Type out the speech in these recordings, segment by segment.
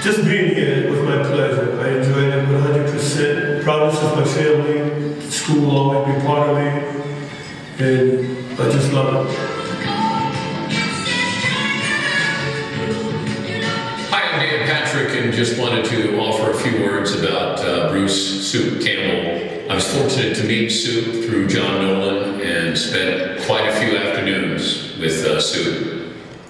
Just being here was my pleasure. I enjoyed it 100%. Providence is my family. School will always be part of me. And I just love it. Hi, I'm Dan Patrick, and just wanted to offer a few words about Bruce "Soup" Campbell. I was fortunate to meet Soup through John Nolan and spent quite a few afternoons with Soup.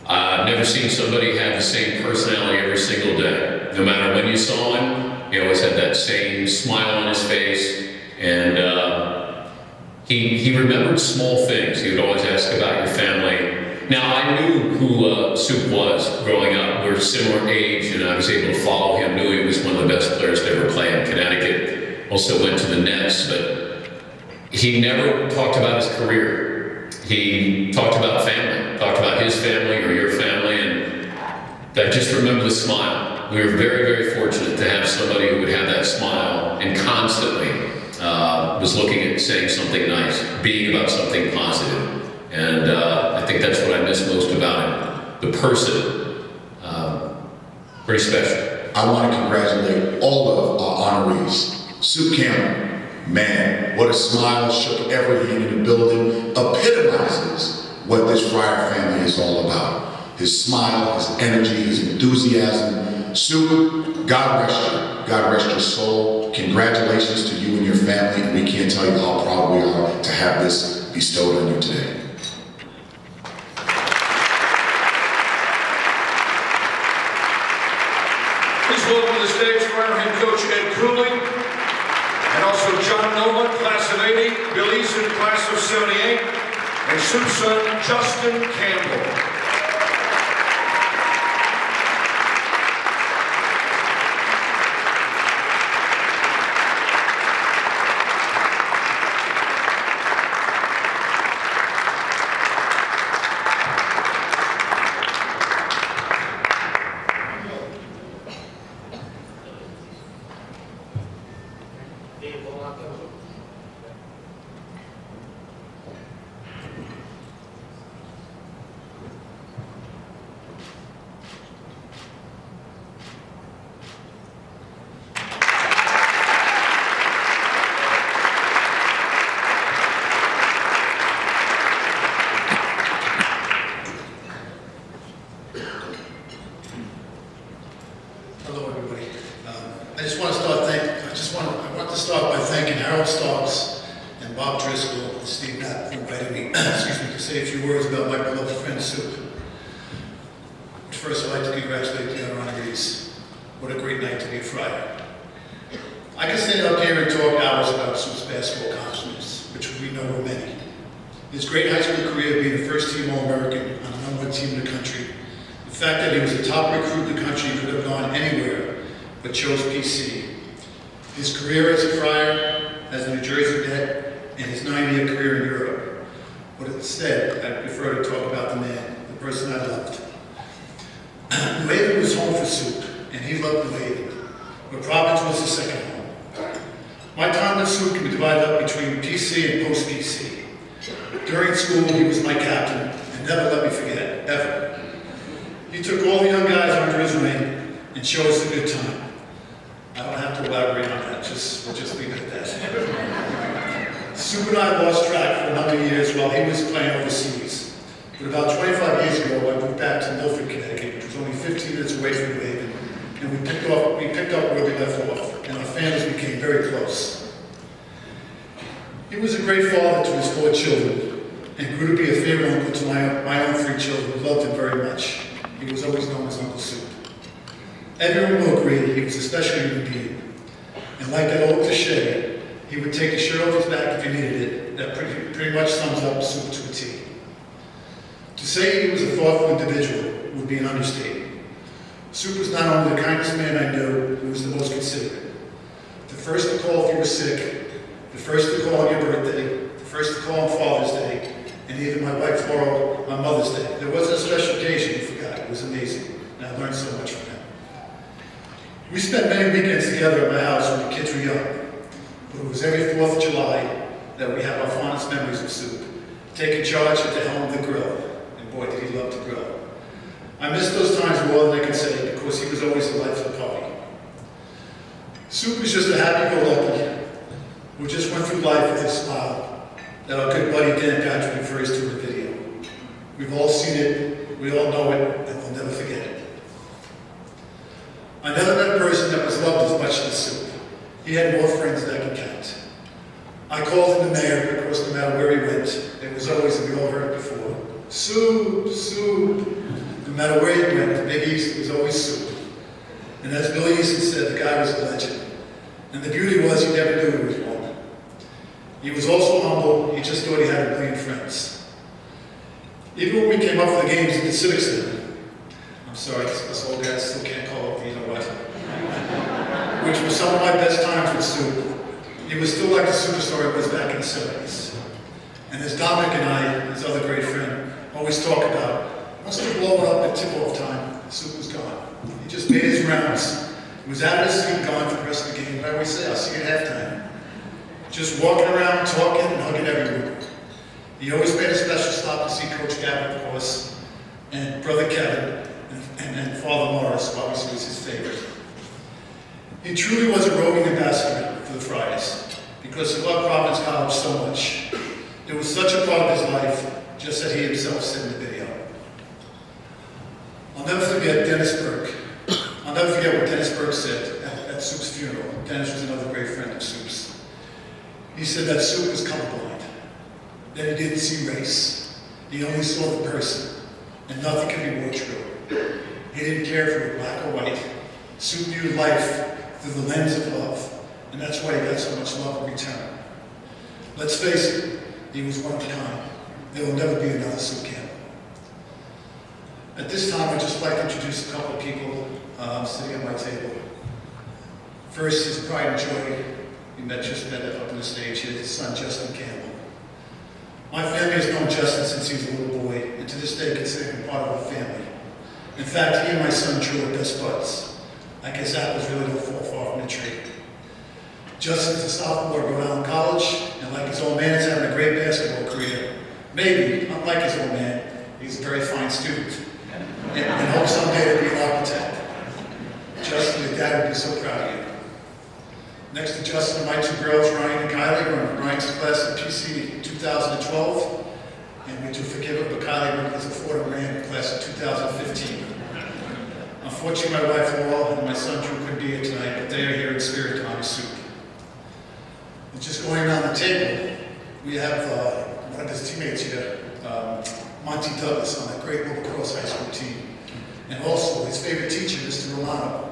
I've never seen somebody have the same personality every single day. No matter when you saw him, he always had that same smile on his face, and he remembered small things. He would always ask about your family. Now, I knew who Soup was growing up. We're similar age, and I was able to follow him. Knew he was one of the best players to ever play in Connecticut. Also went to the Nets, but he never talked about his career. He talked about family, talked about his family or your family, and I just remember the smile. We were very, very fortunate to have somebody who would have that smile and constantly was looking at saying something nice, being about something positive. And I think that's what I miss most about him. The person, pretty special. I want to congratulate all of our honorees. Soup Campbell, man, what a smile, shook every hand in the building, epitomizes what this Friar family is all about. His smile, his energy, his enthusiasm. Soup, God rest you. God rest your soul. Congratulations to you and your family, and we can't tell you how proud we are to have this bestowed on you today. Please welcome to the stage Friar head coach Ed Cooley, and also John Nolan, class of '80, Bill Eason, class of '78, and Soup's son, Justin Campbell. Hello, everybody. I want to start by thanking Harold Starks and Bob Driscoll and Steve Knapp for inviting me, to say a few words about my beloved friend Soup. First, I'd like to congratulate the other honorees. What a great night to be a Friar. I can stand up here and talk hours about Soup's basketball accomplishments, which we know were many. His great high school career being a first-team All-American on the #1 team in the country. The fact that he was the top recruit in the country could have gone anywhere but chose PC. His career as a Friar, as a New Jersey Net, and his 9-year career in Europe. But instead, I prefer to talk about the man, the person I loved. New Haven was home for Soup, and he loved New Haven, but Providence was his second home. My time with Soup can be divided up between PC and post-PC. During school, he was my captain, and never let me forget, ever. He took all the young guys under his wing and showed us a good time. I don't have to elaborate on that, we'll just leave it at that. Soup and I lost track for a number of years while he was playing overseas. But about 25 years ago, I moved back to Milford, Connecticut, which was only 15 minutes away from New Haven, and we picked up where we left off, and our families became very close. He was a great father to his 4 children, and grew to be a favorite uncle to my own 3 children who loved him very much. He was always known as Uncle Soup. Everyone will agree he was a special human being. And like that old cliche, he would take the shirt off his back if he needed it. That pretty much sums up Soup to a T. To say he was a thoughtful individual would be an understatement. Soup was not only the kindest man I knew, he was the most considerate. The first to call if you were sick, the first to call on your birthday, the first to call on Father's Day, and even my wife borrowed on Mother's Day. There wasn't a special occasion he forgot. It was amazing, and I learned so much from him. We spent many weekends together at my house when the kids were young, but it was every 4th of July that we have our fondest memories of Soup, taking charge at the helm of the grill, and boy, did he love to grill. I miss those times more than I can say because he was always the life of the party. Soup is just a happy-go-lucky who just went through life with a smile that our good buddy Dan Patrick refers to in the video. We've all seen it, we all know it, and we'll never forget it. I never met a person that was loved as much as Soup. He had more friends than I could count. I called him the mayor because no matter where he went, it was always, and we all heard it before, Soup, Soup. No matter where he went, the Big East was always Soup. And as Billy Easton said, the guy was a legend. And the beauty was he never knew he was one. He was also humble, he just thought he had a million friends. Even when we came up for the games at the Civic Center, I'm sorry, us old guys still can't call it the, you know what, which was some of my best times with Soup. He was still like the superstar he was back in the 70s. And as Dominic and I, his other great friend, always talk about, once they blow it up at tip-off time, Soup was gone. He just made his rounds. He was out of his seat, gone for the rest of the game. I always say, I'll see you at halftime. Just walking around, talking, and hugging everyone. He always made a special stop to see Coach Gavitt, of course, and Brother Kevin, and Father Morris, who obviously was his favorite. He truly was a roving ambassador for the Friars, because he loved Providence College so much. It was such a part of his life, just as he himself said in the video. I'll never forget Dennis Burke. I'll never forget what Dennis Burke said at Soup's funeral. Dennis was another great friend of Soup's. He said that Soup was colorblind, that he didn't see race. He only saw the person, and nothing could be more true. He didn't care if you were black or white. Soup viewed life through the lens of love, and that's why he got so much love in return. Let's face it, he was one of a kind. There will never be another Soup Campbell. At this time, I'd just like to introduce a couple of people sitting at my table. First, his pride and joy. We just met up on the stage here, his son, Justin Campbell. My family has known Justin since he was a little boy, and to this day consider him part of our family. In fact, he and my son Drew are best buds. I guess apples really don't fall far from the tree. Justin's a sophomore at Rhode Island College, and like his old man, is having a great basketball career. Maybe, unlike his old man, he's a very fine student, and hopes someday to be an architect. Justin, your dad would be so proud of you. Next to Justin are my two girls, Ryan and Kylie, who are in Ryan's class at PC in 2012, and we do forgive her, but Kylie went as a Ford Ram class of 2015. Unfortunately, my wife Laurel and my son Drew couldn't be here tonight, but they are here in spirit to honor Soup. And just going around the table, we have one of his teammates here, Monty Douglas, on that great lacrosse high school team, and also his favorite teacher, Mr. Romano.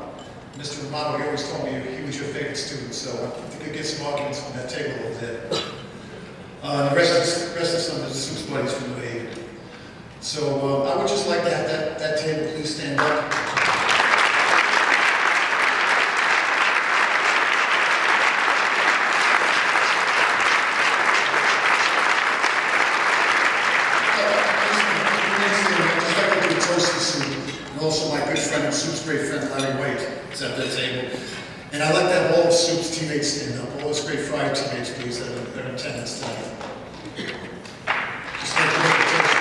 Mr. Romano, he always told me he was your favorite student, so I think we could get some arguments on that table a little bit. The rest of some of the Soup's buddies from New Haven. So I would just like to have that table please stand up. Also my good friend and Soup's great friend, Larry White, is at that table. And I'd like to have all of Soup's teammates stand up, all his great Friar teammates, please, that are in attendance tonight. Just like to make a toast.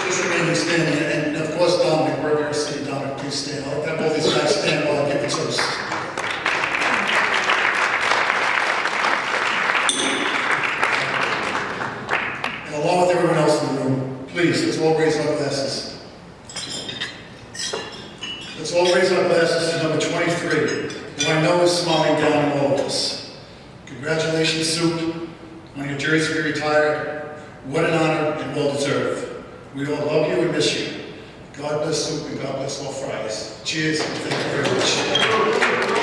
Just remaining standing, and of course, Dominic, wherever you're sitting, Dominic, please stand. I'd like to have all these guys stand while I give the toast. Along with everyone else in the room, please, let's all raise our glasses. Let's all raise our glasses to number 23, who I know is smiling down on all of us. Congratulations, Soup, on your jersey to retire. What an honor and well-deserved. We all love you and miss you. God bless Soup and God bless all Friars. Cheers and thank you very much.